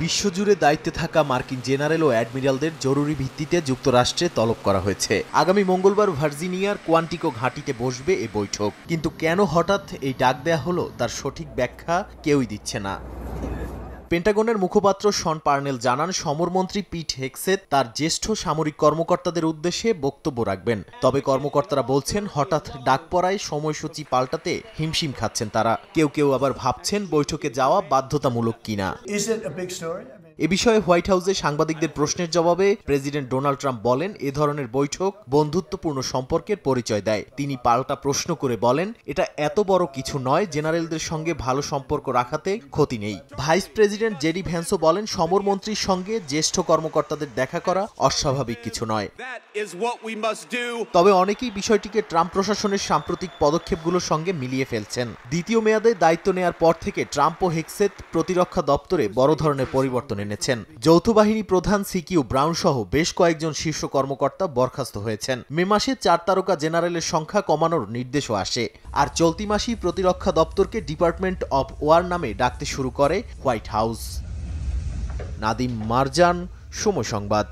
বিশ্বজুড়ে দায়িত্বে থাকা মার্কিন জেনারেল ও অ্যাডমিরালদের জরুরি ভিত্তিতে যুক্তরাষ্ট্রে তলব করা হয়েছে। আগামী মঙ্গলবার ভার্জিনিয়ার কোয়ান্টিকো ঘাঁটিতে বসবে এ বৈঠক। কিন্তু কেন হঠাৎ এই ডাক দেয়া হলো তার সঠিক ব্যাখ্যা কেউই দিচ্ছে না। পেন্টাগনের মুখপাত্র শন পার্নেল জানান, সমরমন্ত্রী পিট হেগসেথ তার জ্যেষ্ঠ সামরিক কর্মকর্তাদের উদ্দেশ্যে বক্তব্য রাখবেন। তবে কর্মকর্তারা বলছেন, হঠাৎ ডাক পড়ায় সময়সূচি পাল্টাতে হিমশিম খাচ্ছেন তারা। কেউ কেউ আবার ভাবছেন বৈঠকে যাওয়া বাধ্যতামূলক কিনা। এ বিষয়ে হোয়াইট হাউসে সাংবাদিকদের প্রশ্নের জবাবে প্রেসিডেন্ট ডোনাল্ড ট্রাম্প বলেন, এ ধরনের বৈঠক বন্ধুত্বপূর্ণ সম্পর্কের পরিচয় দেয়। তিনি পাল্টা প্রশ্ন করে বলেন, এটা এত বড় কিছু নয়, জেনারেলদের সঙ্গে ভালো সম্পর্ক রাখাতে ক্ষতি নেই। ভাইস প্রেসিডেন্ট জেডি ভ্যান্সও বলেন, সমরমন্ত্রীর সঙ্গে জ্যেষ্ঠ কর্মকর্তাদের দেখা করা অস্বাভাবিক কিছু নয়। তবে অনেকেই বিষয়টিকে ট্রাম্প প্রশাসনের সাম্প্রতিক পদক্ষেপগুলোর সঙ্গে মিলিয়ে ফেলছেন। দ্বিতীয় মেয়াদে দায়িত্ব নেয়ার পর থেকে ট্রাম্প ও হেগসেথ প্রতিরক্ষা দপ্তরে বড় ধরনের পরিবর্তন এনেছেন। যৌথ বাহিনী প্রধান সিকিউ ব্রাউন সহ বেশ কয়েকজন শীর্ষ কর্মকর্তা বরখাস্ত হয়েছেন। মে মাসে 4 তারকা জেনারেলের সংখ্যা কমানোর নির্দেশও আসে। আর চলতি মাসেই প্রতিরক্ষা দপ্তরকে ডিপার্টমেন্ট অব ওয়ার নামে ডাকতে শুরু করে হোয়াইট হাউস। নাদিম মারজান, সময় সংবাদ।